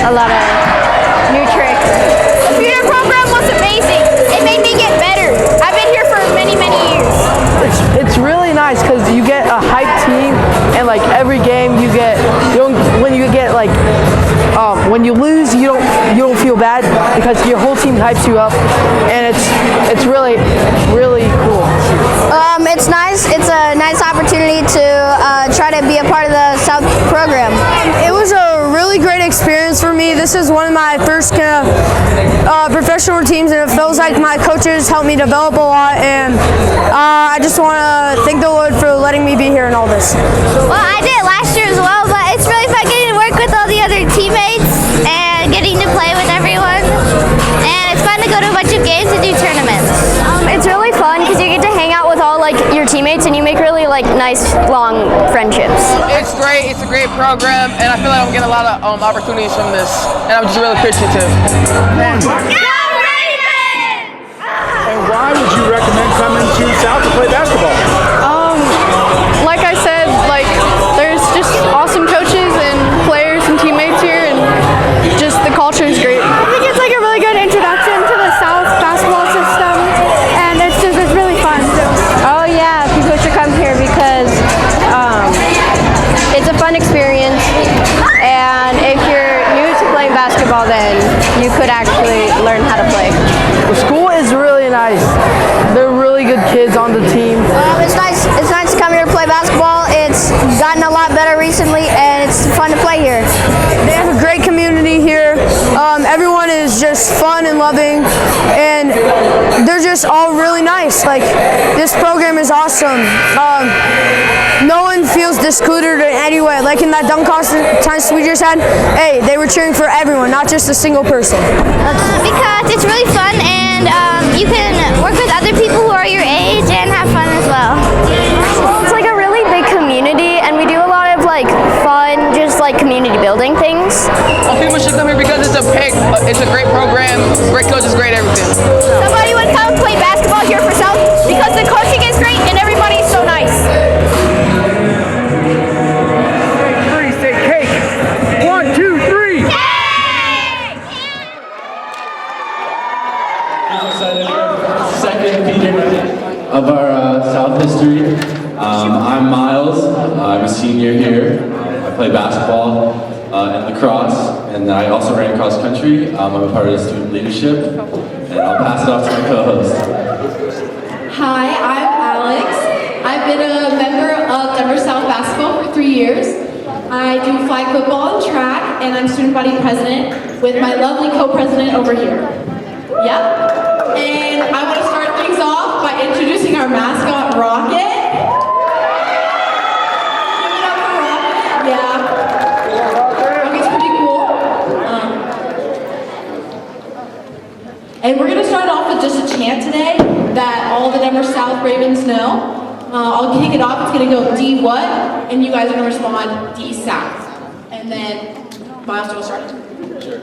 a lot of new tricks. The computer program was amazing. It made me get better. I've been here for many years. It's really nice because you get a hyped team, and like every game when you lose, you don't feel bad because your whole team hypes you up, and it's really cool. It's nice. It's a nice opportunity to try to be a part of the South program. It was a really great experience for me. This is one of my first professional teams, and it feels like my coaches helped me develop a lot, and I just want to thank the Lord for letting me be here in all this. Well, I did it last year as well, but it's really fun getting to work with all the other teammates and getting to play with everyone, and it's fun to go to a bunch of games and do tournaments. It's really fun because you get to hang out with all your teammates, and you make really nice long friendships. It's great. It's a great program, and I feel like I'm getting a lot of opportunities from this, and I'm just really appreciative. And why would you recommend coming to South to play basketball? Like I said, there's just awesome coaches and players and teammates here, and just the culture is great. I think it's a really good introduction to the South basketball system, and it's really fun too. Oh yeah, people should come here because it's a fun experience, and if you're new to playing basketball, then you could actually learn how to play. The school is really nice. They're really good kids on the team. It's nice. It's nice to come here to play basketball. It's gotten a lot better recently, and it's fun to play here. They have a great community here. Everyone is just fun and loving, and they're just all really nice. This program is awesome. No one feels excluded in any way. Like in that dunk contest we just had, hey, they were cheering for everyone, not just a single person. Because it's really fun, and you can work with other people who are your age and have fun as well. Well, it's a really big community, and we do a lot of fun, just community building things. Well, people should come here because it's a great program, great coaches, great everything. Somebody would come play basketball here for South because the coaching is great and everybody's so nice. Three, say cake. 1, 2, 3. Second feature of our South history. I'm Miles. I'm a senior here. I play basketball and lacrosse, and I also ran cross country. I'm a part of the student leadership, and I'll pass it off to my co-host. Hi, I'm Alex. I've been a member of Denver South basketball for 3 years. I do flag football and track, and I'm student body president with my lovely co-president over here. Yep. And I want to start things off by introducing our mascot, Rocket. Give it up for Rocket. Yeah. Rocket's pretty cool. And we're going to start off with just a chant today that all the Denver South Ravens know. I'll kick it off. It's going to go D what? And you guys are going to respond D South. And then Miles will start. Sure.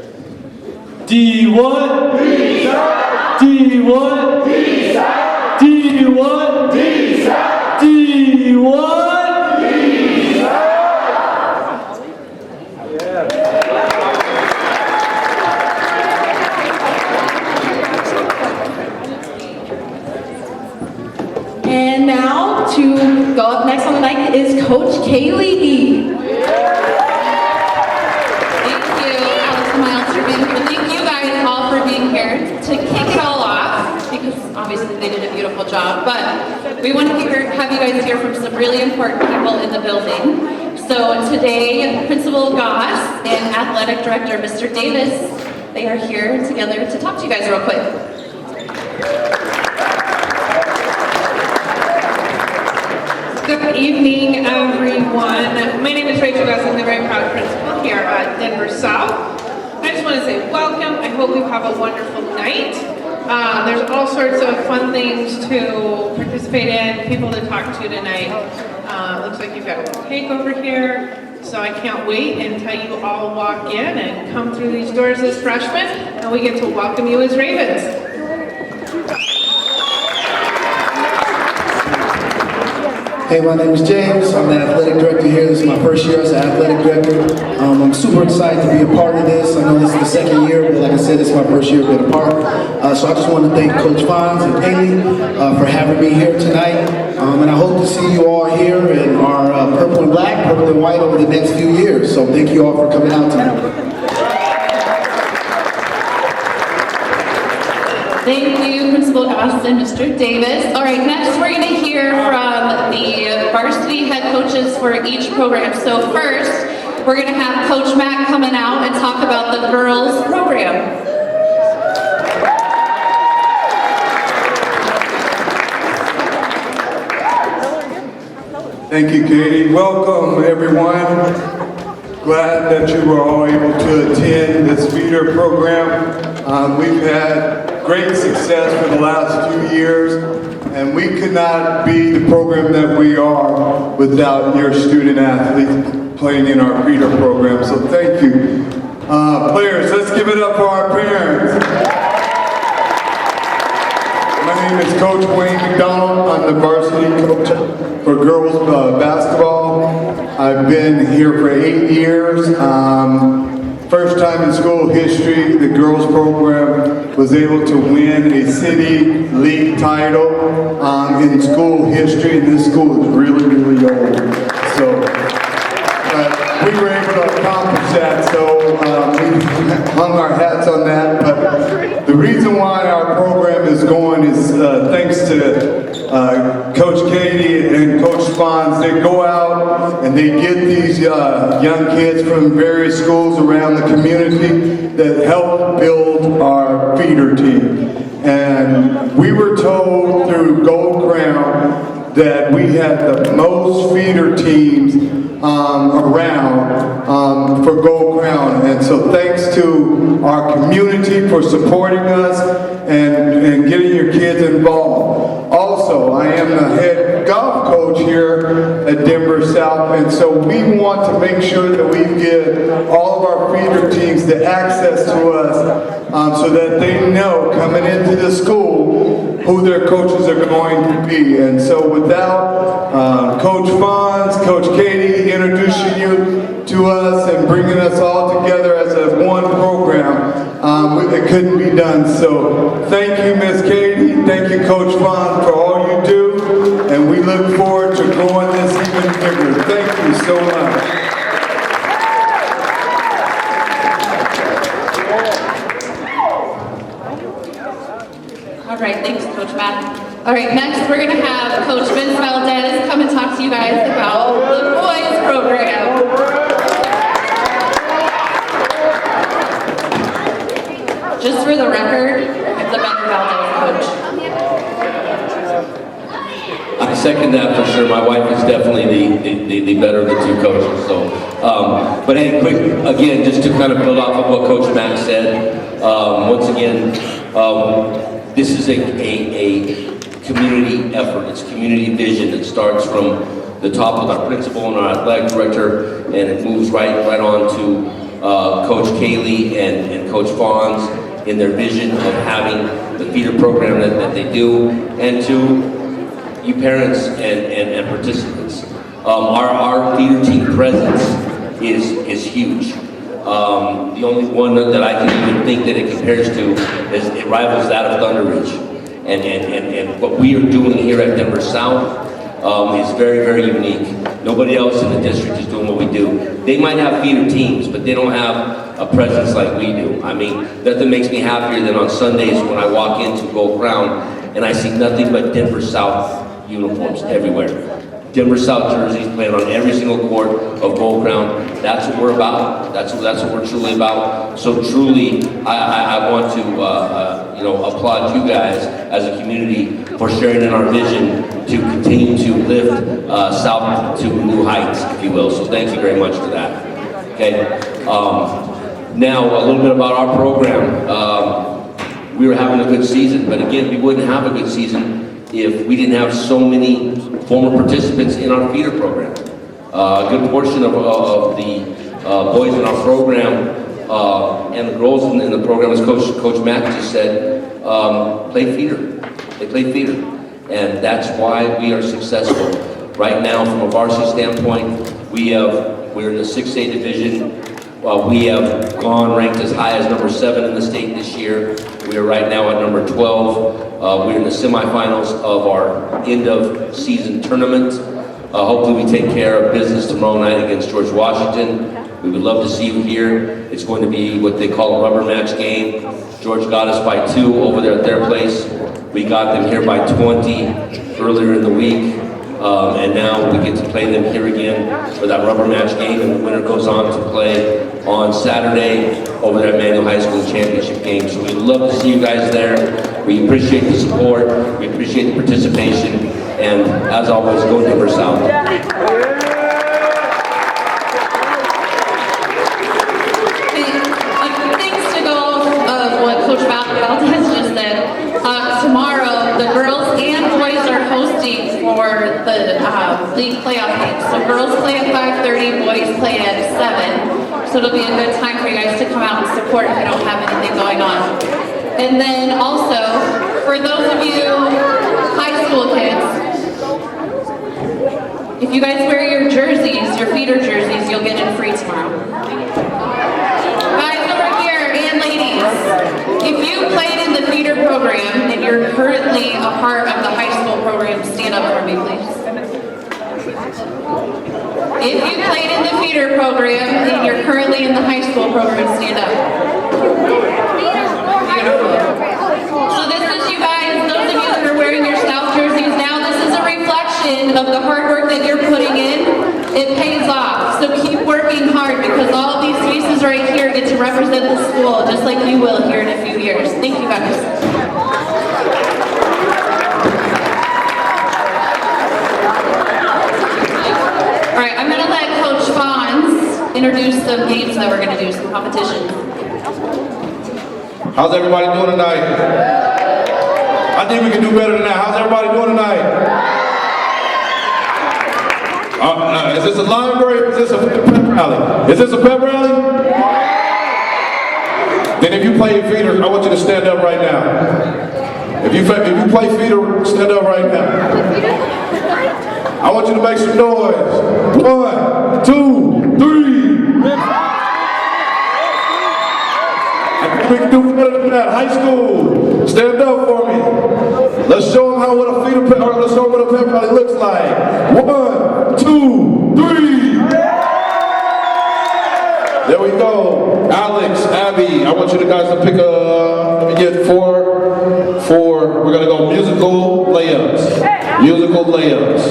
D what? D South. D what? D South. D what? D South. D what? D South. Yeah. And now to go up next on the mic is Coach Kaylee E. Thank you, Alex and Miles, for being here. Thank you guys all for being here to kick it all off, because obviously they did a beautiful job, but we want to have you guys hear from some really important people in the building. So today, Principal Goss and Athletic Director Mr. Davis, they are here together to talk to you guys real quick. Good evening, everyone. My name is Rachel Goss. I'm the very proud principal here at Denver South. I just want to say welcome. I hope you have a wonderful night. There's all sorts of fun things to participate in, people to talk to tonight. Looks like you've got a little cake over here. So I can't wait until you all walk in and come through these doors as freshmen, and we get to welcome you as Ravens. Hey, my name is James. I'm the athletic director here. This is my first year as an athletic director. I'm super excited to be a part of this. I know this is the second year, but like I said, this is my first year being a part. So I just want to thank Coach Fonz and Kaylee for having me here tonight. And I hope to see you all here in our purple and black, purple and white over the next few years. So thank you all for coming out tonight. Thank you, Principal Goss and Mr. Davis. All right, next we're going to hear from the varsity head coaches for each program. So first, we're going to have Coach Mack coming out and talk about the girls program. Thank you, Katie. Welcome, everyone. Glad that you were all able to attend this feeder program. We've had great success for the last few years, and we could not be the program that we are without your student athletes playing in our feeder program. So thank you. Players, let's give it up for our parents. My name is Coach Wayne McDonald. I'm the varsity coach for girls basketball. I've been here for 8 years. First time in school history, the girls program was able to win a city league title in school history, and this school is really, really old. So we were able to accomplish that, so we hung our hats on that. But the reason why our program is going is thanks to Coach Katie and Coach Fonz. They go out and they get these young kids from various schools around the community that help build our feeder team. And we were told through Gold Crown that we had the most feeder teams around for Gold Crown. And so thanks to our community for supporting us and getting your kids involved. Also, I am the head golf coach here at Denver South, and so we want to make sure that we give all of our feeder teams the access to us so that they know coming into the school who their coaches are going to be. And so without Coach Fonz, Coach Katie introducing you to us and bringing us all together as a one program, it couldn't be done. So thank you, Miss Katie. Thank you, Coach Fonz, for all you do. And we look forward to growing this even bigger. Thank you so much. All right, thanks, Coach Matt. All right, next we're going to have Coach Vince Valdez come and talk to you guys about the boys program. Just for the record, I'm the better Valdez coach. I second that for sure. My wife is definitely the better of the two coaches. So, but hey, quick again, just to kind of build off of what Coach Mack said. Once again, this is a community effort. It's community vision. It starts from the top with our principal and our athletic director, and it moves right on to Coach Kaylee and Coach Fonz in their vision of having the feeder program that they do, and to you parents and participants. Our feeder team presence is huge. The only one that I can even think that it compares to is it rivals that of Thunder Ridge. And what we are doing here at Denver South is very, very unique. Nobody else in the district is doing what we do. They might have feeder teams, but they don't have a presence like we do. I mean, nothing makes me happier than on Sundays when I walk into Gold Crown and I see nothing but Denver South uniforms everywhere. Denver South jerseys playing on every single court of Gold Crown. That's what we're about. That's what we're truly about. So truly, I want to applaud you guys as a community for sharing in our vision to continue to lift South to new heights, if you will. So thank you very much for that. Okay. Now a little bit about our program. We were having a good season, but again, we wouldn't have a good season if we didn't have so many former participants in our feeder program. A good portion of the boys in our program and the girls in the program, as Coach Mack just said, play feeder. They play feeder. And that's why we are successful. Right now, from a varsity standpoint, we're in the 6A division. We have gone ranked as high as number 7 in the state this year. We are right now at number 12. We're in the semifinals of our end of season tournament. Hopefully we take care of business tomorrow night against George Washington. We would love to see you here. It's going to be what they call a rubber match game. George got us by 2 over there at their place. We got them here by 20 earlier in the week. And now we get to play them here again for that rubber match game, and the winner goes on to play on Saturday over there at Manual High School championship game. So we'd love to see you guys there. We appreciate the support, we appreciate the participation, and as always, go Denver South. Things to go off of what Coach Valdez just said. Tomorrow, the girls and boys are hosting for the league playoff game. So girls play at 5:30, boys play at 7. So it'll be a good time for you guys to come out and support if you don't have anything going on. And then also, for those of you high school kids, if you guys wear your jerseys, your feeder jerseys, you'll get in free tomorrow. Guys over here and ladies, if you played in the feeder program and you're currently a part of the high school program, stand up for me, please. If you played in the feeder program and you're currently in the high school program, stand up. Beautiful. So this is you guys, those of you that are wearing your South jerseys now, this is a reflection of the hard work that you're putting in. It pays off. So keep working hard, because all of these faces right here get to represent the school just like you will here in a few years. Thank you guys. All right, I'm gonna let Coach Fonz introduce some games that we're gonna do, some competitions. How's everybody doing tonight? I think we can do better than that. How's everybody doing tonight? Is this a library or is this a pep rally? Is this a pep rally? Then if you play feeder, I want you to stand up right now. If you play feeder, stand up right now. I want you to make some noise. 1, 2, 3. I think we can do better than that. High school, stand up for me. Let's show them what a feeder pep, or let's show them what a pep rally looks like. 1, 2, 3. There we go. Alex, Abby, I want you guys to pick let me get four. We're gonna go musical layups. Musical layups.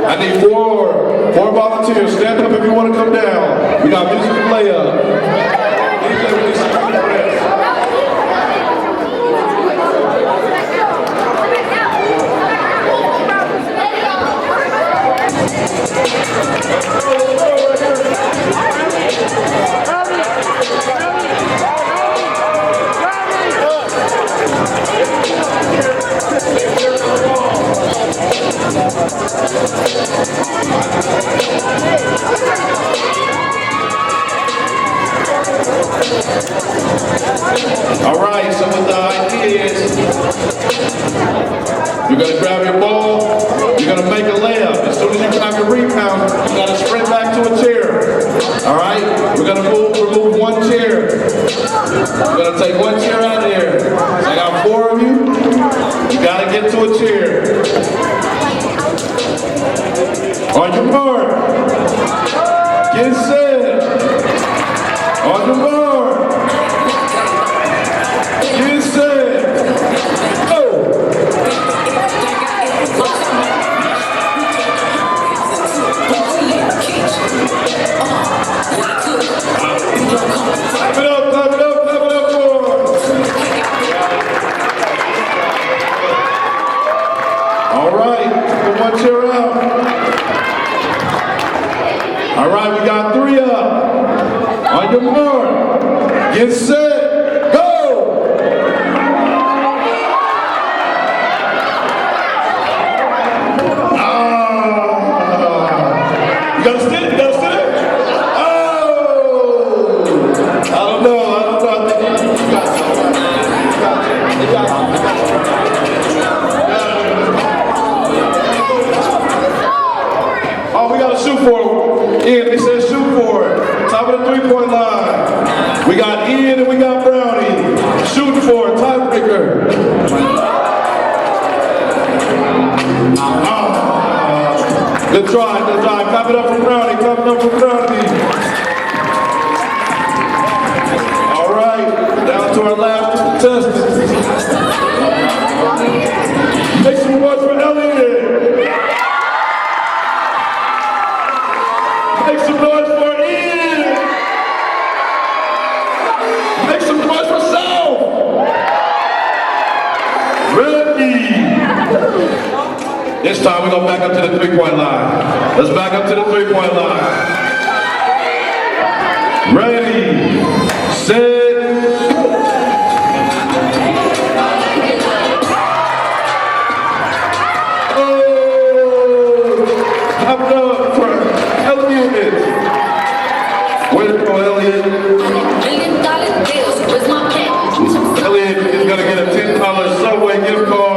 I need four volunteers. Stand up if you want to come down. We got musical layup. All right, so what the idea is, you're going to grab your ball, you're going to make a layup. As soon as you grab your rebound, you got to sprint back to a chair. All right, we're going to remove one chair. We're going to take one chair out of here. So I got 4 of you. You got to get to a chair. On your mark, get set. On your mark, get set, go. Clap it up, clap it up, clap it up for them. All right, put one chair out. All right, we got 3 up. On your mark, get set, go! You gotta sit it, you gotta sit it. Oh! I don't know. I think you got We got Ian and we got Brownie. Shooting for a tiebreaker. Good try, good try. Clap it up for Brownie, clap it up for Brownie. All right, down to our last contestant. Make some noise for Elliot. Make some noise for Ian. Make some noise for South. Ready. This time we're going to back up to the three-point line. Let's back up to the three-point line. Ready, set, go. Oh, clap it up for Elliot. Way to go, Elliot. Elliot is going to get a $10 Subway gift card.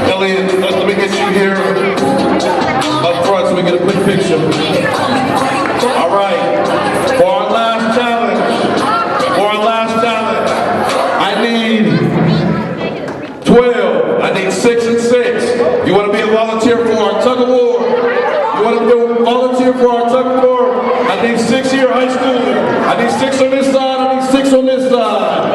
Elliot, let me get you here up front so we get a quick picture. All right, for our last challenge, I need 12. I need 6 and 6. You want to be a volunteer for our tug of war? You want to be a volunteer for our tug of war? I need 6 here, high schooler. I need 6 on this side. I need 6 on this side.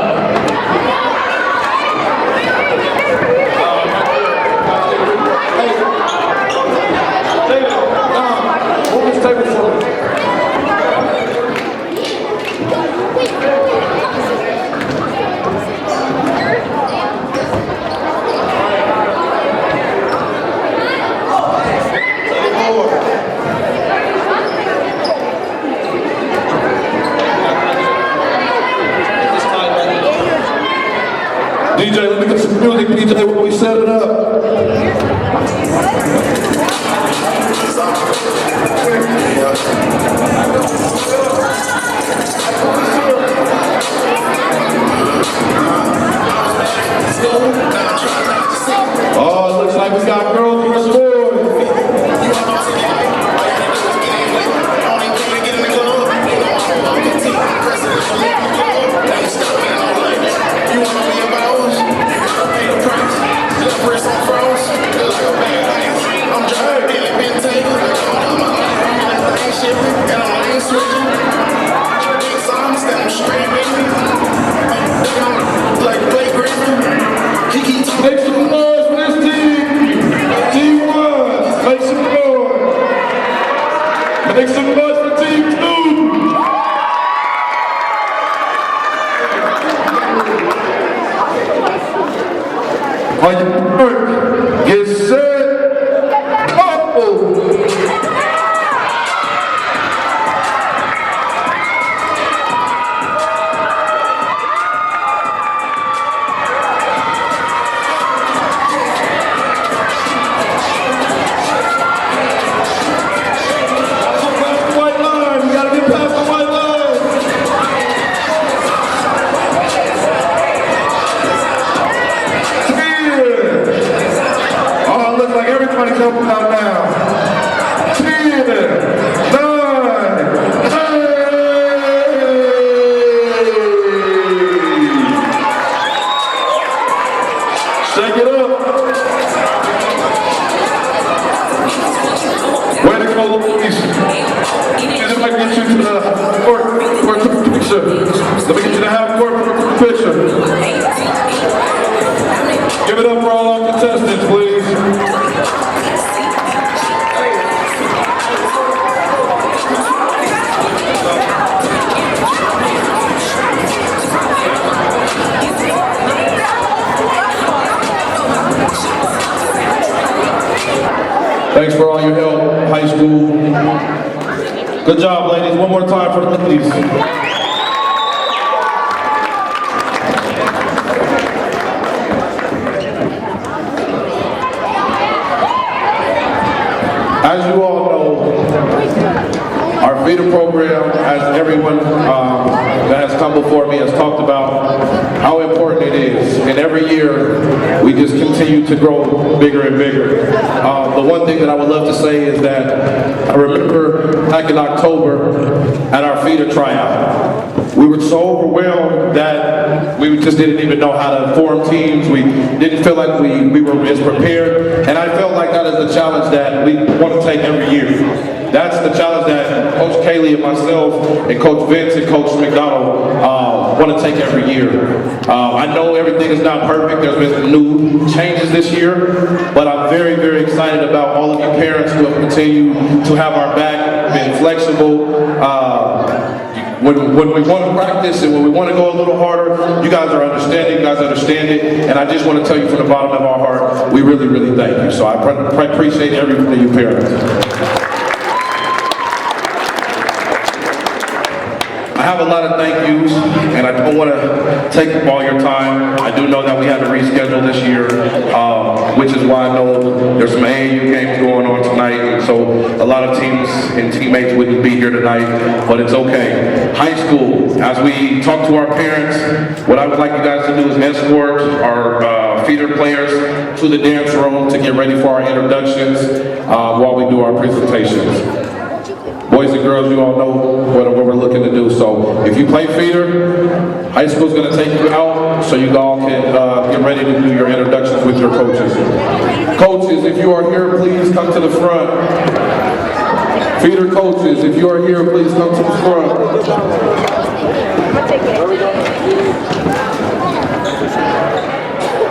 DJ, let me get some music, DJ, when we set it up. Oh, it looks like we got girls versus boys. Make some noise for this team. Team 1, make some noise. Make some noise for Team 2. On your mark, get set, go! Helping out now. 10, 9, 8. Shake it up. Way to go, Louise. And if I get you to the court for a picture, let me get you to half court for a picture. Give it up for all our contestants, please. Thanks for all your help, high school. Good job, ladies. One more time for the ladies. As you all know, our feeder program, as everyone that has come before me has talked about, how important it is. And every year, we just continue to grow bigger and bigger. The one thing that I would love to say is that I remember back in October at our feeder tryout, we were so overwhelmed that we just didn't even know how to form teams. We didn't feel like we were as prepared. And I felt like that is the challenge that we want to take every year. That's the challenge that Coach Kaylee and myself and Coach Vince and Coach McDonald want to take every year. I know everything is not perfect. There's been some new changes this year, but I'm very, very excited about all of you parents who have continued to have our back, been flexible. When we want to practice and when we want to go a little harder, you guys are understanding, you guys understand it, and I just want to tell you from the bottom of our heart, we really, really thank you. So I appreciate every one of you parents. I have a lot of thank yous, and I don't want to take up all your time. I do know that we had to reschedule this year, which is why I know there's some AAU games going on tonight, and so a lot of teams and teammates wouldn't be here tonight, but it's okay. High school, as we talk to our parents, what I would like you guys to do is escort our feeder players to the dance room to get ready for our introductions while we do our presentations. Boys and girls, you all know what we're looking to do. So if you play feeder, high school's going to take you out so you all can get ready to do your introductions with your coaches. Coaches, if you are here, please come to the front. Feeder coaches, if you are here, please come to the front.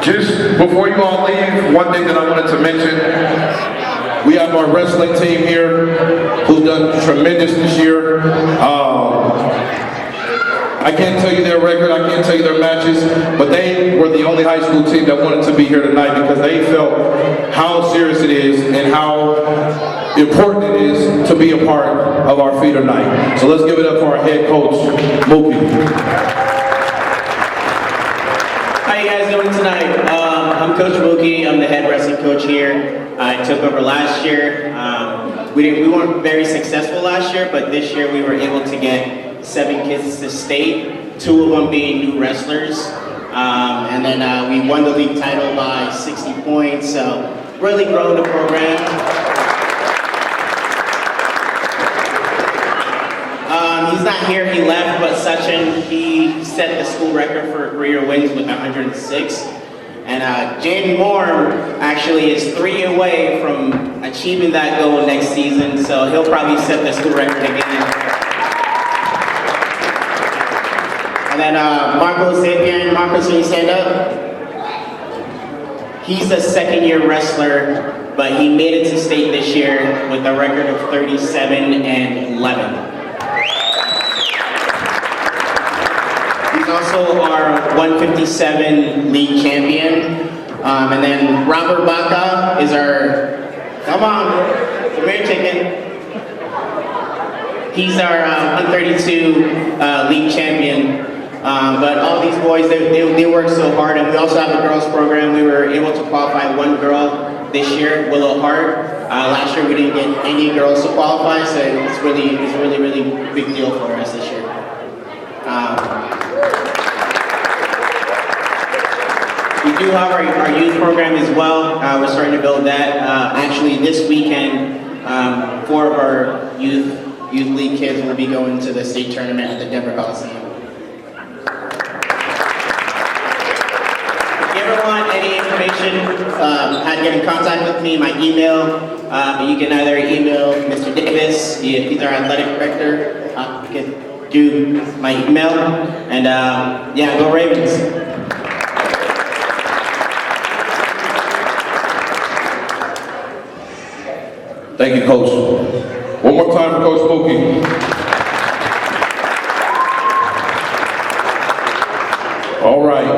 Just before you all leave, one thing that I wanted to mention. We have our wrestling team here who's done tremendous this year. I can't tell you their record, I can't tell you their matches, but they were the only high school team that wanted to be here tonight because they felt how serious it is and how important it is to be a part of our feeder night. So let's give it up for our head coach, Mookie. How you guys doing tonight? I'm Coach Mookie. I'm the head wrestling coach here. I took over last year. We weren't very successful last year, but this year we were able to get 7 kids to state, 2 of them being new wrestlers. And then we won the league title by 60 points, so really growing the program. He's not here, he left, but Sachin, he set the school record for career wins with 106. And Jamie Moore actually is 3 away from achieving that goal next season, so he'll probably set the school record again. And then Marco Sapien, Marcos, can you stand up? He's a second-year wrestler, but he made it to state this year with a record of 37-11. He's also our 157 league champion. And then Robert Baca is our, come here chicken. He's our 132 league champion. But all these boys, they work so hard. And we also have a girls program. We were able to qualify 1 girl this year, Willow Hart. Last year we didn't get any girls to qualify, so it's a really big deal for us this year. We do have our youth program as well. We're starting to build that. Actually, this weekend, 4 of our youth league kids will be going to the state tournament at the Denver Coliseum. If you ever want any information, how to get in contact with me, my email, you can either email Mr. Davis, he's our athletic director. You can do my email, and yeah, go Ravens. Thank you, Coach. One more time for Coach Mookie. All right.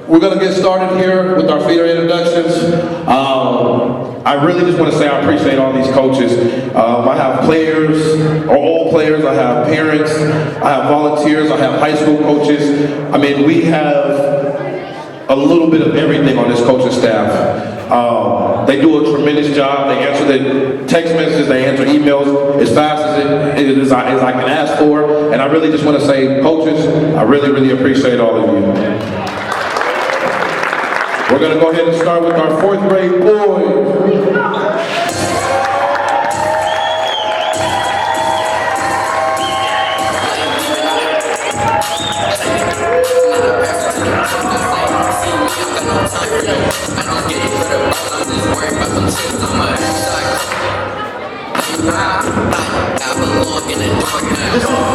We're going to get started here with our feeder introductions. I really just want to say I appreciate all these coaches. I have players, or all players, I have parents, I have volunteers, I have high school coaches. I mean, we have a little bit of everything on this coaching staff. They do a tremendous job. They answer the text messages, they answer emails as fast as I can ask for. And I really just want to say, coaches, I really, really appreciate all of you. We're going to go ahead and start with our 4th grade boys.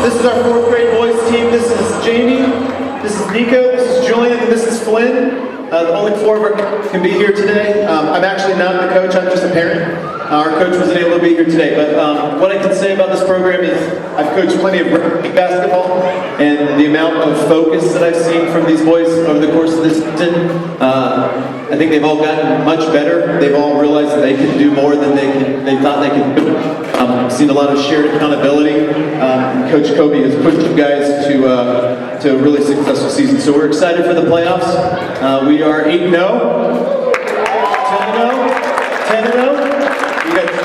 This is our 4th grade boys team. This is Jamie, this is Nico, this is Julian, and this is Flynn. Only 4 of us can be here today. I'm actually not the coach, I'm just a parent. Our coach wasn't able to be here today, but what I can say about this program is I've coached plenty of basketball, and the amount of focus that I've seen from these boys over the course of this season, I think they've all gotten much better. They've all realized that they can do more than they thought they could do. I've seen a lot of shared accountability. Coach Kobe has pushed you guys to a really successful season. So we're excited for the playoffs. We are 8-0, 10-0.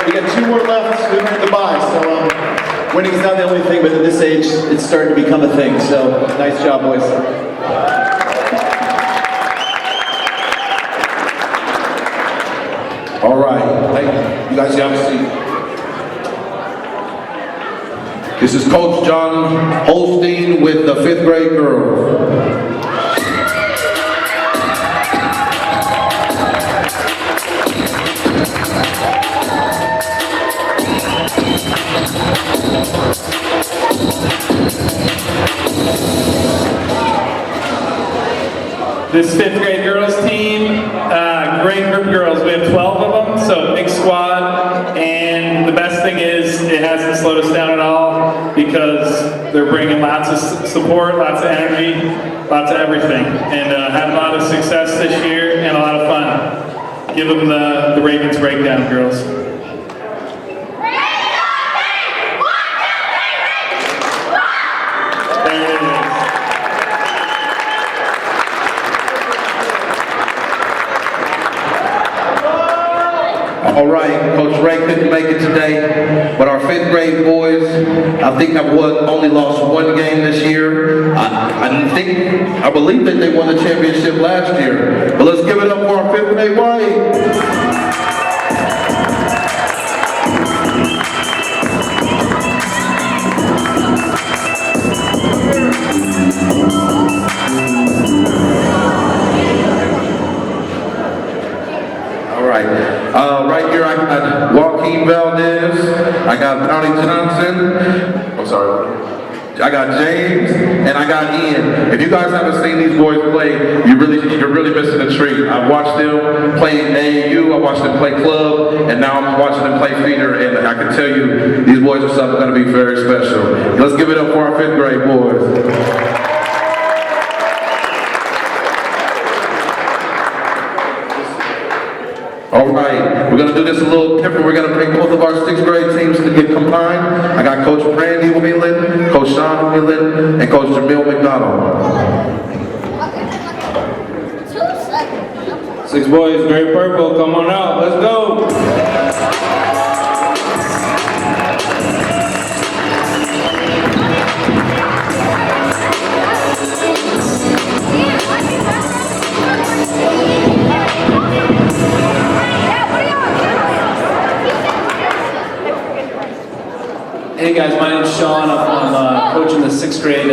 We got 2 more left. We learned to buy. So winning's not the only thing, but at this age, it's starting to become a thing. So nice job, boys. All right, thank you. You guys have a seat. This is Coach John Holstein with the 5th grade girls. This 5th grade girls team, great group of girls. We have 12 of them, so big squad. And the best thing is it hasn't slowed us down at all because they're bringing lots of support, lots of energy, lots of everything. And had a lot of success this year and a lot of fun. Give them the Ravens breakdown, girls. All right, Coach Ray couldn't make it today, but our 5th grade boys, I think only lost 1 game this year. I believe that they won the championship last year. But let's give it up for our 5th grade boys. Right here I got Joaquin Valdez, I got Donnie Johnson, I'm sorry, I got James, and I got Ian. If you guys haven't seen these boys play, you're really missing a treat. I've watched them play AAU, I watched them play club, and now I'm watching them play feeder, and I can tell you, these boys are something going to be very special. Let's give it up for our 5th grade boys. All right, we're going to do this a little different. We're going to bring both of our 6th grade teams to get combined. I got Coach Brandy Wheelan, Coach Sean Wheelan, and Coach Jamil McDonald. 6 boys, very purple, come on out, let's go. Hey guys, my name's Sean. I'm coaching the 6th grade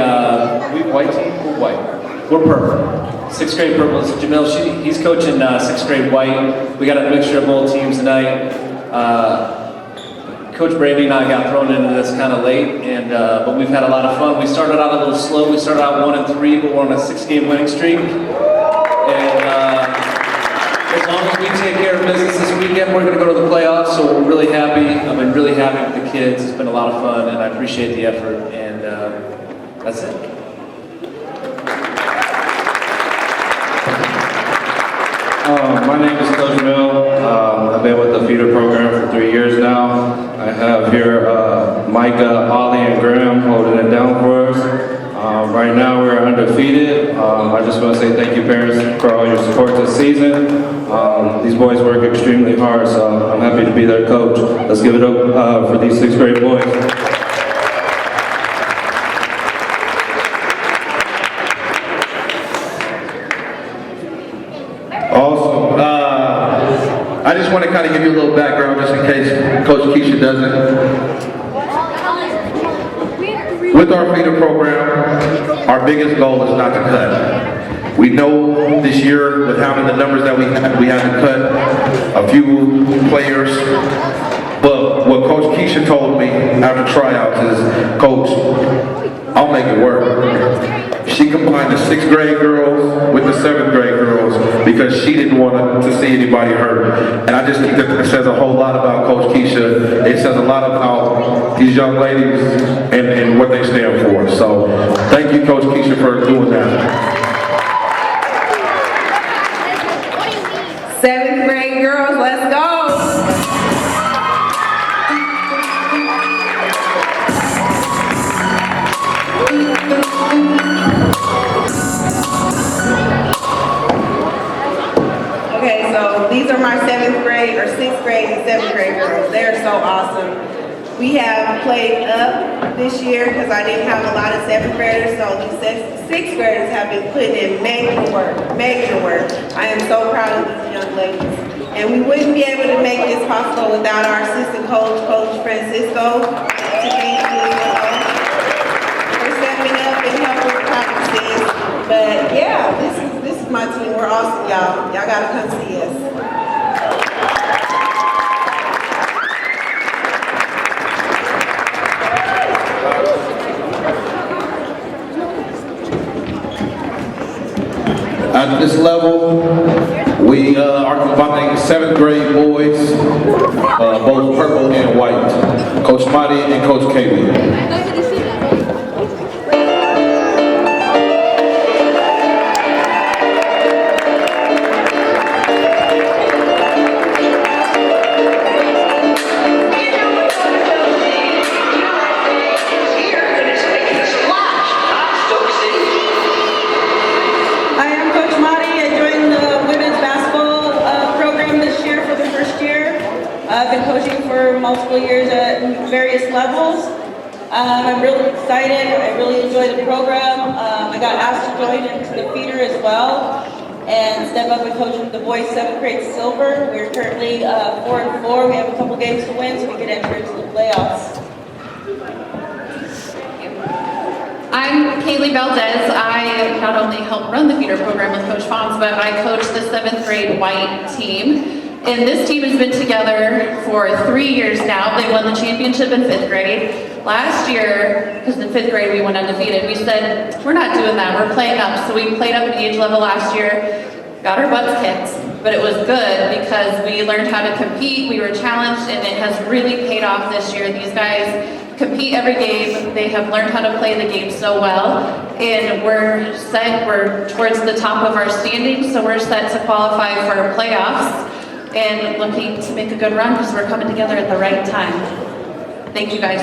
white team. We're white. We're purple. 6th grade purple is Jamil. He's coaching 6th grade white. We got a mixture of both teams tonight. Coach Brady and I got thrown into this kind of late, but we've had a lot of fun. We started out a little slow. We started out 1-3, but we're on a 6-game winning streak. And as long as we take care of business this weekend, we're going to go to the playoffs, so we're really happy. I've been really happy with the kids. It's been a lot of fun, and I appreciate the effort, and that's it. My name is Coach Mill. I've been with the feeder program for 3 years now. I have here Micah, Ollie, and Graham holding it down for us. Right now we're undefeated. I just want to say thank you, parents, for all your support this season. These boys work extremely hard, so I'm happy to be their coach. Let's give it up for these 6th grade boys. Awesome. I just want to kind of give you a little background just in case Coach Keisha doesn't. With our feeder program, our biggest goal is not to cut. We know this year with having the numbers that we had to cut a few players. But what Coach Keisha told me after tryouts is, Coach, I'll make it work. She combined the 6th grade girls with the 7th grade girls because she didn't want to see anybody hurt. And I just think that it says a whole lot about Coach Keisha. It says a lot about these young ladies and what they stand for. So thank you, Coach Keisha, for doing that. 7th grade girls, let's go. Okay, so these are my 7th grade or 6th grade and 7th grade girls. They're so awesome. We have played up this year because I didn't have a lot of 7th graders, so these 6th graders have been putting in major work. I am so proud of these young ladies. And we wouldn't be able to make this possible without our assistant coach, Coach Francisco, to thank you as well for stepping up and helping with practices. But yeah, this is my team. We're awesome, y'all. Y'all gotta come see us. At this level, we are combining 7th grade boys, both purple and white. Coach Marty and Coach Kaylee. I've been coaching for multiple years at various levels. I'm really excited. I really enjoy the program. I got asked to join into the feeder as well and step up and coach the boys 7th grade silver. We're currently 4-4. We have a couple games to win so we can enter into the playoffs. I'm Kaylee Valdez. I not only help run the feeder program with Coach Fons, but I coach the 7th grade white team. And this team has been together for 3 years now. They won the championship in 5th grade. Last year, because in 5th grade we went undefeated, we said, we're not doing that, we're playing up. So we played up in age level last year, got our butts kicked. But it was good because we learned how to compete, we were challenged, and it has really paid off this year. These guys compete every game. They have learned how to play the game so well. And we're towards the top of our standings, so we're set to qualify for playoffs. And looking to make a good run because we're coming together at the right time. Thank you guys.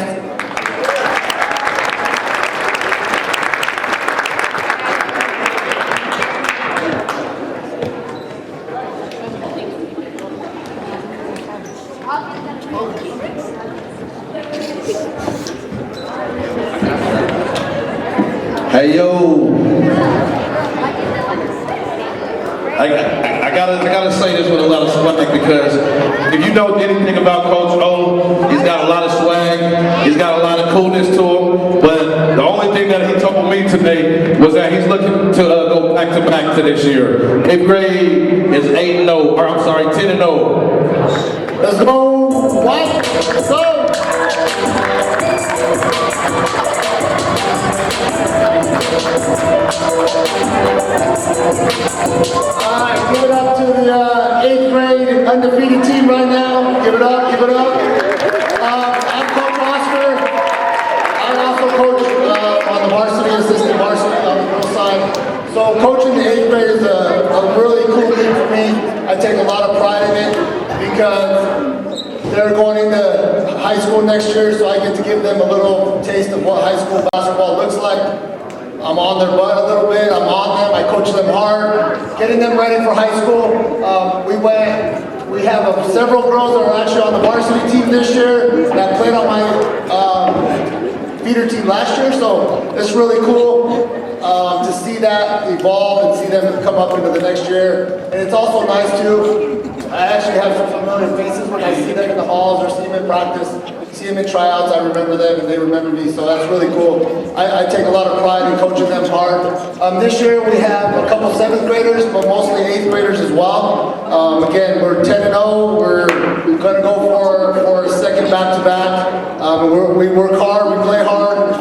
Hey yo. I gotta say this with a lot of swag because if you know anything about Coach O, he's got a lot of swag, he's got a lot of coolness to him, but the only thing that he told me today was that he's looking to go back-to-back to this year. 8th grade is 8-0, or I'm sorry, 10-0. Let's go, White, let's go. Alright, give it up to the 8th grade undefeated team right now. Give it up, give it up. I'm Coach Oscar. I also coach on the varsity, assistant varsity on the girls side. So coaching the 8th grade is a really cool thing for me. I take a lot of pride in it because they're going into high school next year, so I get to give them a little taste of what high school basketball looks like. I'm on their butt a little bit. I'm on them. I coach them hard, getting them ready for high school. We have several girls that are actually on the varsity team this year that played on my feeder team last year. So it's really cool to see that evolve and see them come up into the next year. And it's also nice too. I actually have some familiar faces when I see them in the halls or see them in practice. See them in tryouts, I remember them and they remember me, so that's really cool. I take a lot of pride in coaching them hard. This year we have a couple 7th graders, but mostly 8th graders as well. Again, we're 10-0. We're going to go for a second back-to-back. We work hard, we play hard.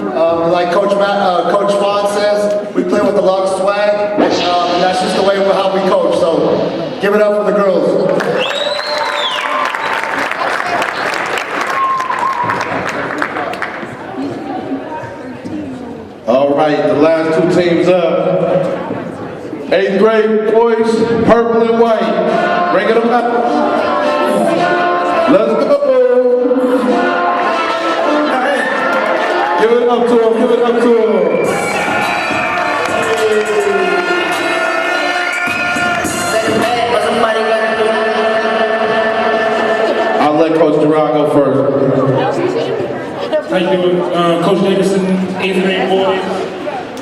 Like Coach Vaughn says, we play with a lot of swag, and that's just the way how we coach. So give it up for the girls. All right, the last 2 teams up. 8th grade boys, purple and white. Bring it up. Let's go. Give it up to them, give it up to them. I'll let Coach Gerard go first. How you doing? Coach Davidson, 8th grade boys.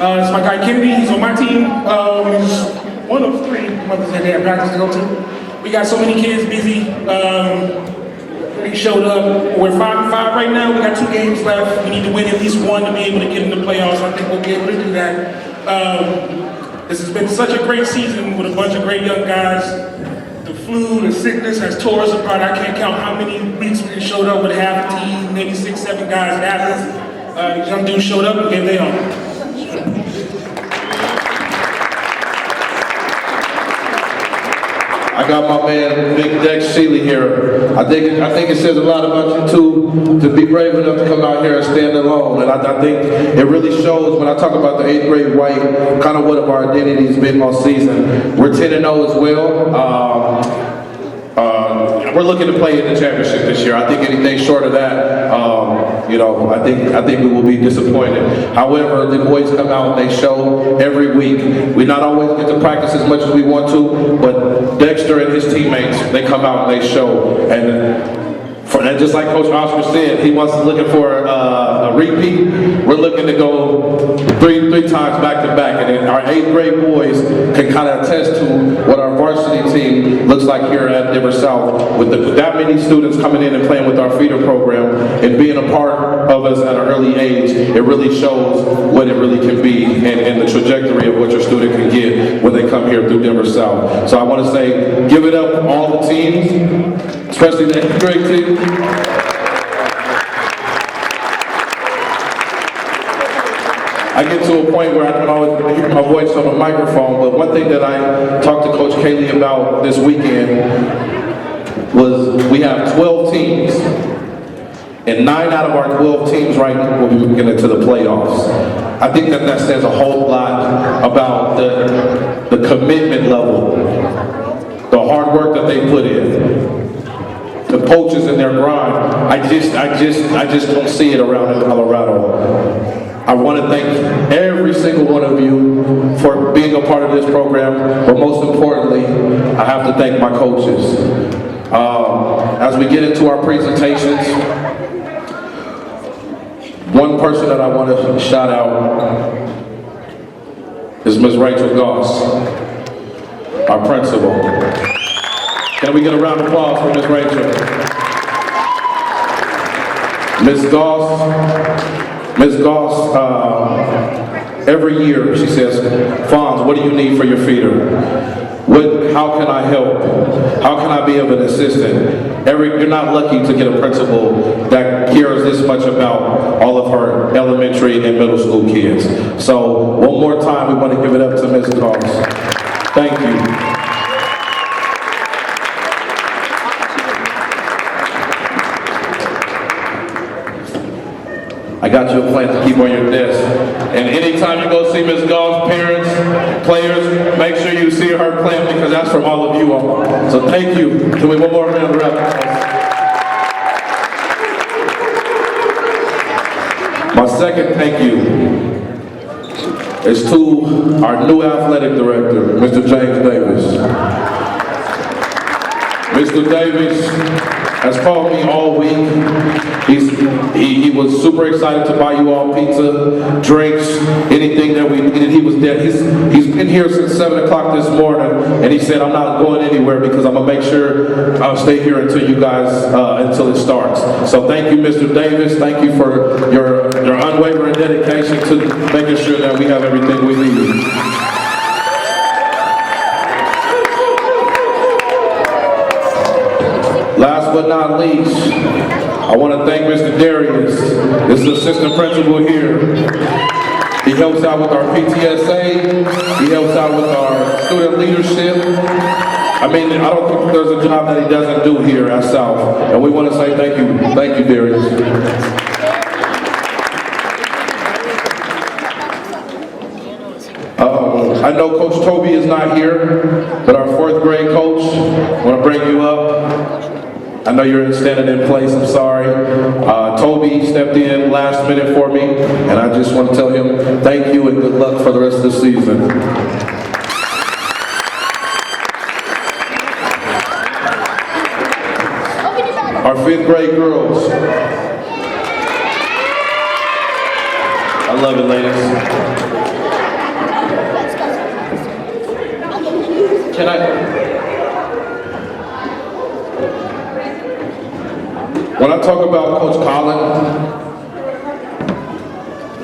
It's my guy Kennedy, he's on my team. He's one of 3 mothers that they have practice to go to. We got so many kids busy. He showed up. We're 5-5 right now. We got 2 games left. We need to win at least 1 to be able to get in the playoffs. I think we'll be able to do that. This has been such a great season with a bunch of great young guys. The flu, the sickness has tore us apart. I can't count how many weeks we showed up with half a team, maybe 6, 7 guys absent. Young dudes showed up and gave they all. I got my man, Big Dex Sheely here. I think it says a lot about you too, to be brave enough to come out here and stand alone. And I think it really shows when I talk about the 8th grade white, kind of what of our identity has been all season. We're 10-0 as well. We're looking to play in the championship this year. I think anything short of that, I think we will be disappointed. However, the boys come out and they show every week. We not always get to practice as much as we want to, but Dexter and his teammates, they come out and they show. And just like Coach Oscar said, he wants looking for a repeat. We're looking to go three times back to back, and then our 8th grade boys can kind of attest to what our varsity team looks like here at Denver South. With that many students coming in and playing with our feeder program and being a part of us at an early age, it really shows what it really can be and the trajectory of what your student can get when they come here through Denver South. So I want to say, give it up to all the teams, especially the 8th grade team. I get to a point where I can always hear my voice on the microphone, but one thing that I talked to Coach Kaylee about this weekend was we have 12 teams, and 9 out of our 12 teams right now will be getting into the playoffs. I think that says a whole lot about the commitment level, the hard work that they put in. The coaches in their grind. I just don't see it around in Colorado. I want to thank every single one of you for being a part of this program, but most importantly, I have to thank my coaches. As we get into our presentations, one person that I want to shout out is Ms. Rachel Goss, our principal. Can we get a round of applause for Ms. Rachel? Ms. Goss, every year she says, Fonz, what do you need for your feeder? How can I help? How can I be of an assistant? You're not lucky to get a principal that cares this much about all of her elementary and middle school kids. So one more time, we want to give it up to Ms. Goss. Thank you. I got you a plan to keep on your desk. And anytime you go see Ms. Goss, parents, players, make sure you see her plan because that's from all of you all. So thank you. Can we one more round of applause? My second thank you is to our new athletic director, Mr. James Davis. Mr. Davis has called me all week. He was super excited to buy you all pizza, drinks, anything that we needed. He was there. He's been here since 7 o'clock this morning, and he said, I'm not going anywhere because I'm gonna make sure I'll stay here until you guys, until it starts. So thank you, Mr. Davis. Thank you for your unwavering dedication to making sure that we have everything we need. Last but not least, I want to thank Mr. Darius. This is assistant principal here. He helps out with our PTSA. He helps out with our student leadership. I mean, I don't think there's a job that he doesn't do here at South. And we want to say thank you. Thank you, Darius. I know Coach Toby is not here, but our 4th grade coach, I want to bring you up. I know you're standing in place, I'm sorry. Toby stepped in last minute for me, and I just want to tell him thank you and good luck for the rest of the season. Our 5th grade girls. I love it, ladies. Can I? When I talk about Coach Colin,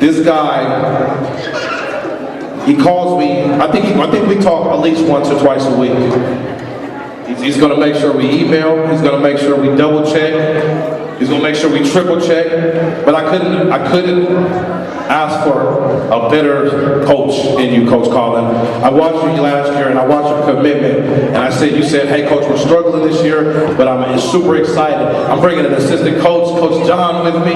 this guy, he calls me, I think we talk at least once or twice a week. He's gonna make sure we email, he's gonna make sure we double check, he's gonna make sure we triple check, but I couldn't ask for a better coach in you, Coach Colin. I watched you last year and I watched your commitment, and I said, you said, hey Coach, we're struggling this year, but I'm super excited. I'm bringing an assistant coach, Coach John, with me,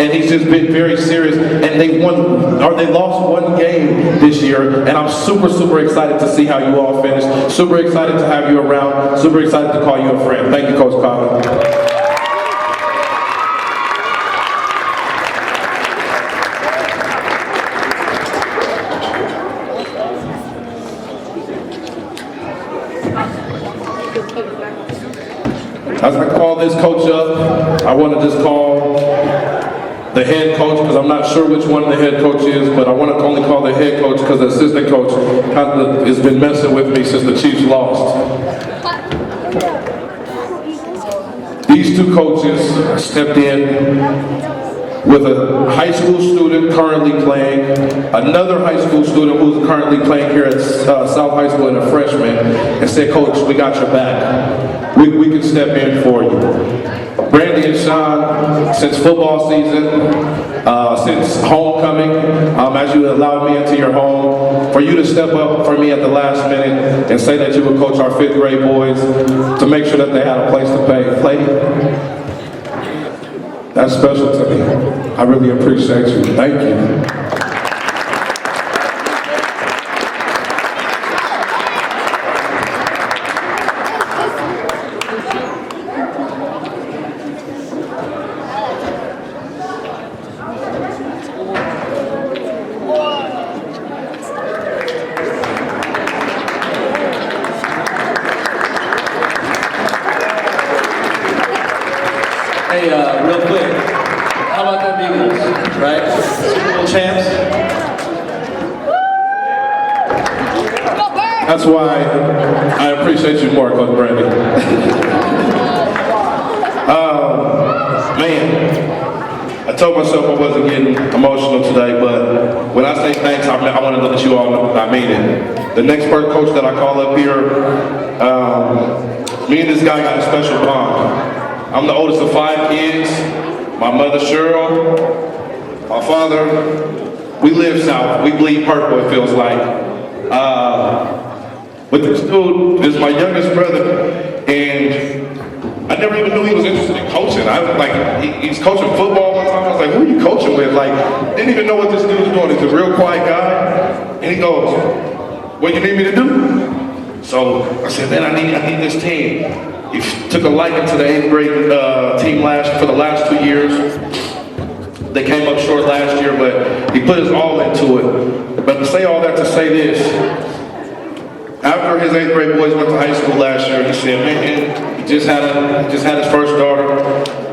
and he's just been very serious, and they lost one game this year, and I'm super, super excited to see how you all finish, super excited to have you around, super excited to call you a friend. Thank you, Coach Colin. As I call this coach up, I want to just call the head coach because I'm not sure which one the head coach is, but I want to only call the head coach because the assistant coach has been messing with me since the Chiefs lost. These two coaches stepped in with a high school student currently playing, another high school student who's currently playing here at South High School and a freshman, and said, Coach, we got your back. We can step in for you. Brandy and Sean, since football season, since homecoming, as you allowed me into your home, for you to step up for me at the last minute and say that you would coach our 5th grade boys to make sure that they had a place to play. That's special to me. I really appreciate you. Thank you. Hey, real quick, how about them Eagles, right? Super Bowl champs? That's why I appreciate you more, Coach Brandy. Man, I told myself I wasn't getting emotional today, but when I say thanks, I want to let you all know I mean it. The next coach that I call up here, me and this guy got a special bond. I'm the oldest of 5 kids. My mother, Cheryl, my father, we live south. We bleed purple, it feels like. But this dude is my youngest brother, and I never even knew he was interested in coaching. I was like, he's coaching football one time. I was like, who are you coaching with? Like, didn't even know what this dude's doing. He's a real quiet guy. And he goes, what you need me to do? So I said, man, I need this team. He took a liking to the 8th grade team for the last 2 years. They came up short last year, but he put his all into it. But to say all that to say this, after his 8th grade boys went to high school last year, he said, man, he just had his first daughter.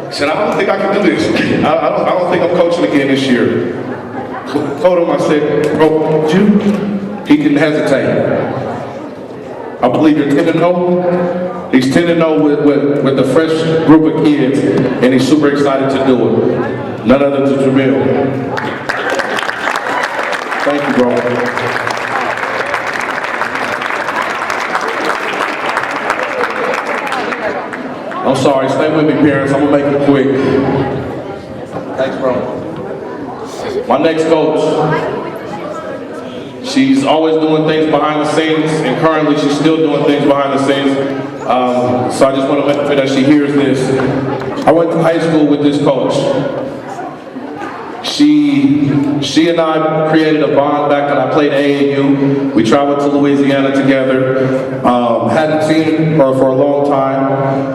He said, I don't think I can do this. I don't think I'm coaching again this year. I told him, I said, bro, he didn't hesitate. I believe you're 10-0. He's 10-0 with the fresh group of kids, and he's super excited to do it. None other than Jamil. Thank you, bro. I'm sorry, stay with me, parents. I'm gonna make it quick. Thanks, bro. My next coach, she's always doing things behind the scenes, and currently she's still doing things behind the scenes. So I just want to make sure that she hears this. I went to high school with this coach. She and I created a bond back when I played AAU. We traveled to Louisiana together. Hadn't seen her for a long time.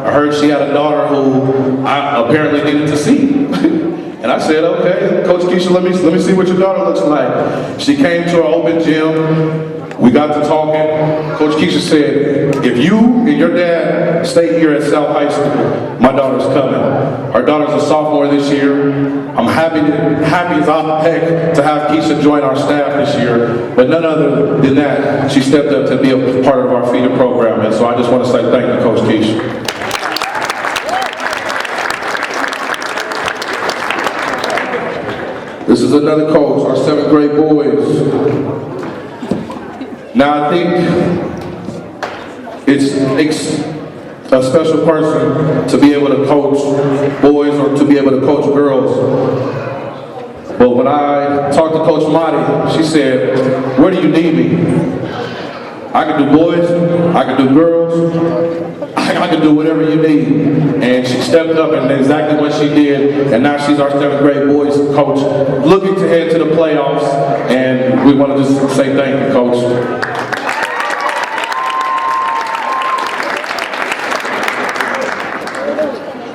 I heard she had a daughter who I apparently needed to see. And I said, okay, Coach Keisha, let me see what your daughter looks like. She came to our open gym. We got to talking. Coach Keisha said, if you and your dad stay here at South High School, my daughter's coming. Our daughter's a sophomore this year. I'm happy as all heck to have Keisha join our staff this year. But none other than that, she stepped up to be a part of our feeder program. And so I just want to say thank you, Coach Keisha. This is another coach, our 7th grade boys. Now I think it takes a special person to be able to coach boys or to be able to coach girls. But when I talked to Coach Marty, she said, where do you need me? I can do boys, I can do girls, I can do whatever you need. And she stepped up and did exactly what she did. And now she's our 7th grade boys coach, looking to head to the playoffs. And we want to just say thank you, Coach.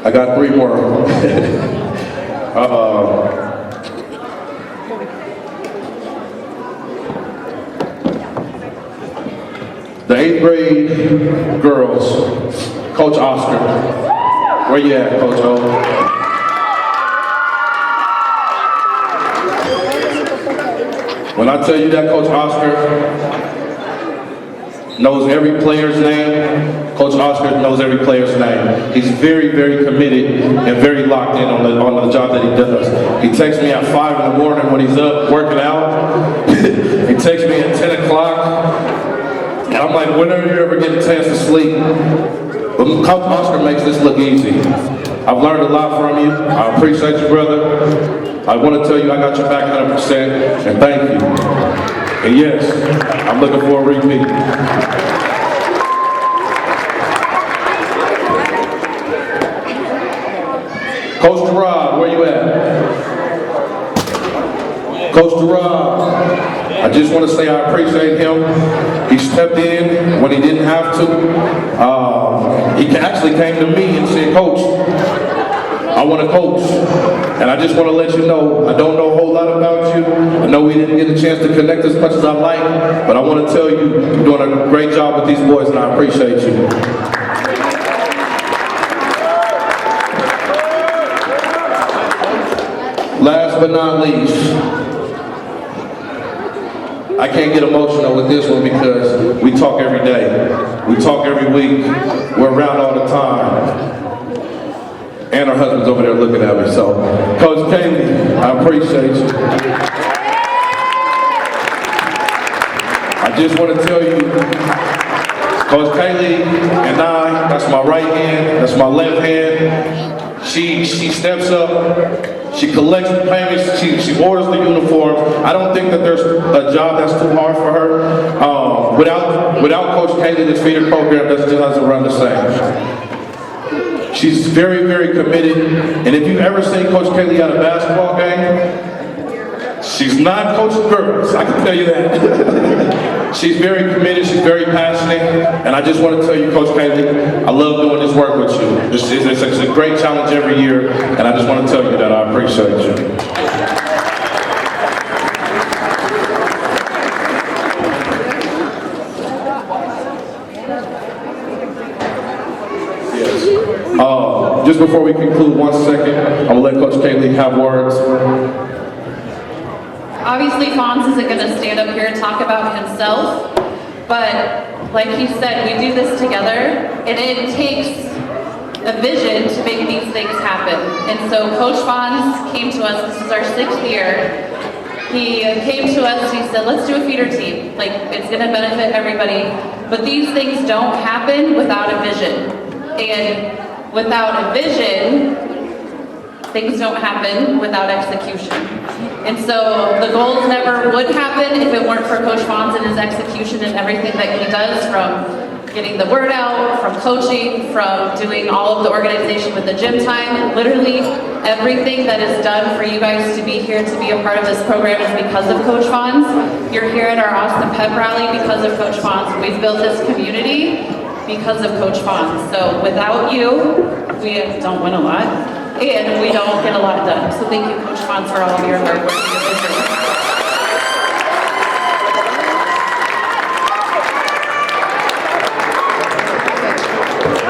I got 3 more. The 8th grade girls, Coach Oscar. Where you at, Coach O? When I tell you that Coach Oscar knows every player's name, Coach Oscar knows every player's name. He's very, very committed and very locked in on the job that he does. He texts me at 5 in the morning when he's up working out. He texts me at 10 o'clock. And I'm like, whenever you ever get a chance to sleep. But Coach Oscar makes this look easy. I've learned a lot from you. I appreciate you, brother. I want to tell you I got your back 100%, and thank you. And yes, I'm looking for a repeat. Coach Gerard, where you at? Coach Gerard, I just want to say I appreciate him. He stepped in when he didn't have to. He actually came to me and said, Coach, I want to coach. And I just want to let you know, I don't know a whole lot about you. I know we didn't get a chance to connect as much as I'd like, but I want to tell you, you're doing a great job with these boys, and I appreciate you. Last but not least, I can't get emotional with this one because we talk every day. We talk every week. We're around all the time. And our husband's over there looking at me. So, Coach Kaylee, I appreciate you. I just want to tell you, Coach Kaylee and I, that's my right hand, that's my left hand. She steps up, she collects the payments, she orders the uniforms. I don't think that there's a job that's too hard for her. Without Coach Kaylee, this feeder program doesn't run the same. She's very, very committed. And if you've ever seen Coach Kaylee at a basketball game, she's not coaching girls, I can tell you that. She's very committed, she's very passionate, and I just want to tell you, Coach Kaylee, I love doing this work with you. It's a great challenge every year, and I just want to tell you that I appreciate you. before we conclude, 1 second, I'm gonna let Coach Kaylee have words. Obviously, Fonz isn't going to stand up here and talk about himself, but like he said, we do this together, and it takes a vision to make these things happen. And so Coach Fonz came to us, this is our 6th year, he came to us and he said, let's do a feeder team. Like, it's going to benefit everybody, but these things don't happen without a vision. And without a vision, things don't happen without execution. And so the goals never would happen if it weren't for Coach Fonz and his execution and everything that he does, from getting the word out, from coaching, from doing all of the organization with the gym time. Literally everything that is done for you guys to be here, to be a part of this program, is because of Coach Fonz. You're here at our Austin Pep Rally because of Coach Fonz. We've built this community because of Coach Fonz. So without you, we don't win a lot, and we don't get a lot done. So thank you, Coach Fonz, for all of your hard work and your vision.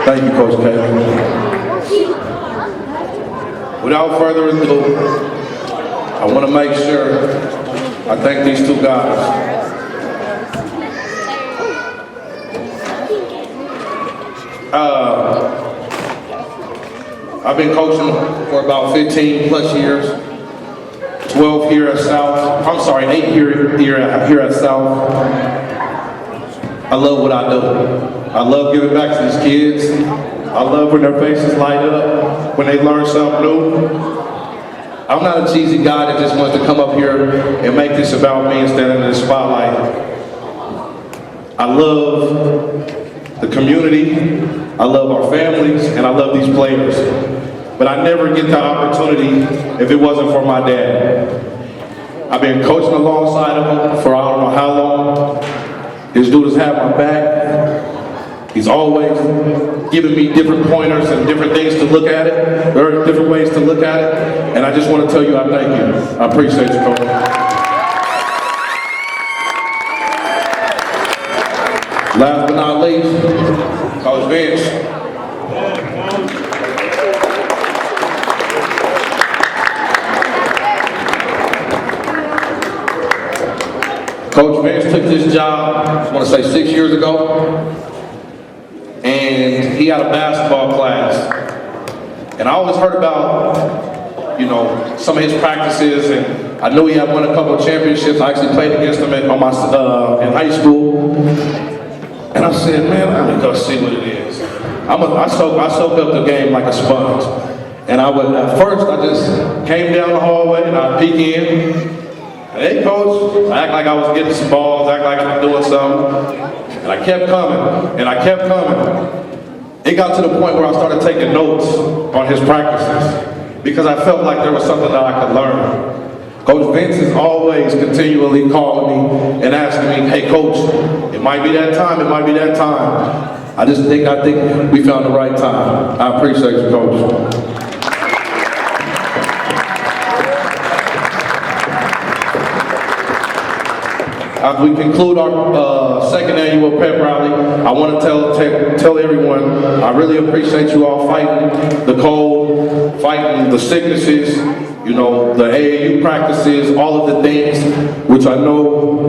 Thank you, Coach Kaylee. Without further ado, I want to make sure I thank these two guys. I've been coaching for about 15 plus years, 12 here at South. I'm sorry, 8 here at South. I love what I do. I love giving back to these kids. I love when their faces light up, when they learn something new. I'm not a cheesy guy that just wants to come up here and make this about me and stand in the spotlight. I love the community, I love our families, and I love these players. But I never get that opportunity if it wasn't for my dad. I've been coaching alongside of him for I don't know how long. This dude has had my back. He's always giving me different pointers and different things to look at it, or different ways to look at it. And I just want to tell you I thank you. I appreciate you, Coach. Last but not least, Coach Vince. Coach Vince took this job, I want to say 6 years ago, and he had a basketball class. And I always heard about, you know, some of his practices, and I knew he had won a couple of championships. I actually played against him in high school. And I said, man, I'm gonna go see what it is. I soaked up the game like a sponge. And at first I just came down the hallway and I'd peek in. Hey, coach, I act like I was getting some balls, act like I was doing something. And I kept coming, and I kept coming. It got to the point where I started taking notes on his practices because I felt like there was something that I could learn. Coach Vince is always continually calling me and asking me, hey, coach, it might be that time, it might be that time. I think we found the right time. I appreciate you, coach. As we conclude our second annual pep rally, I want to tell everyone, I really appreciate you all fighting the cold, fighting the sicknesses, you know, the AAU practices, all of the things which I know,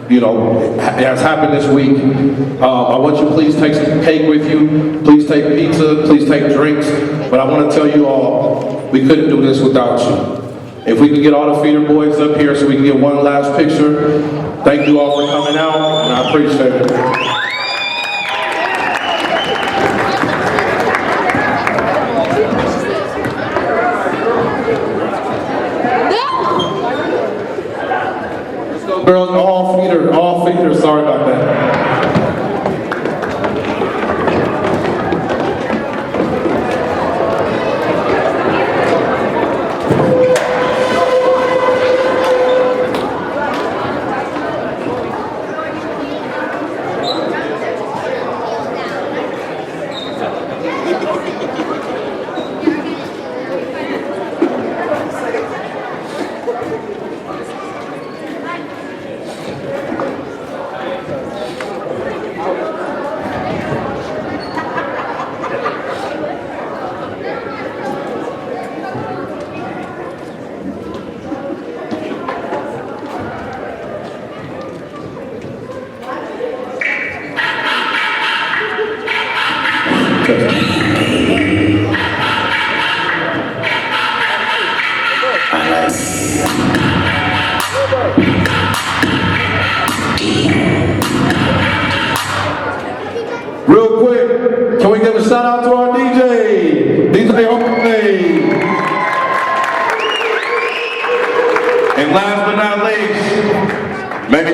you know, has happened this week. I want you to please take some cake with you, please take pizza, please take drinks, but I want to tell you all, we couldn't do this without you. If we can get all the feeder boys up here so we can get one last picture. Thank you all for coming out, and I appreciate it. Let's go, girls, all feeder, sorry about that.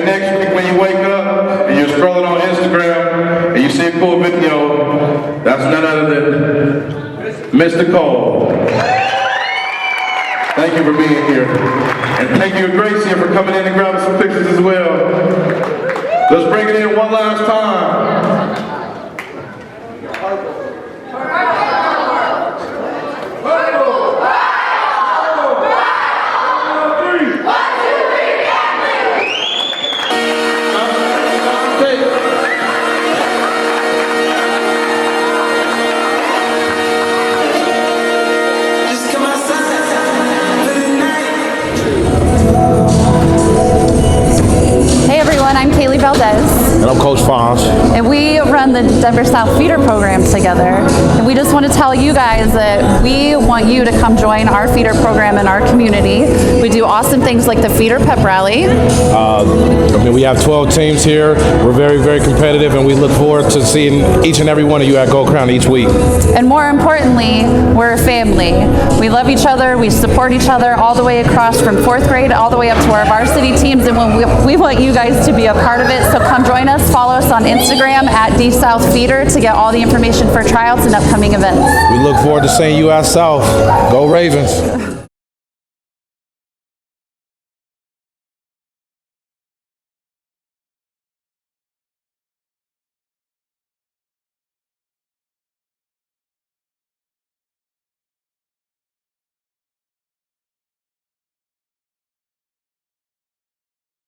next week when you wake up and you're scrolling on Instagram and you see a cool video, that's none other than Mr. Cole. Thank you for being here. And thank you, Gracie, for coming in and grabbing some pictures as well. Let's bring it in one last time. I'm Kaylee Valdez. And I'm Coach Fonz. And we run the Denver South Feeder program together. And we just want to tell you guys that we want you to come join our feeder program in our community. We do awesome things like the Feeder Pep Rally. We have 12 teams here. We're very, very competitive, and we look forward to seeing each and every one of you at Gold Crown each week. And more importantly, we're a family. We love each other. We support each other all the way across from 4th grade all the way up to our varsity teams. And we want you guys to be a part of it. So come join us. Follow us on Instagram at @DSouthFeeder to get all the information for tryouts and upcoming events. We look forward to seeing you at South. Go Ravens.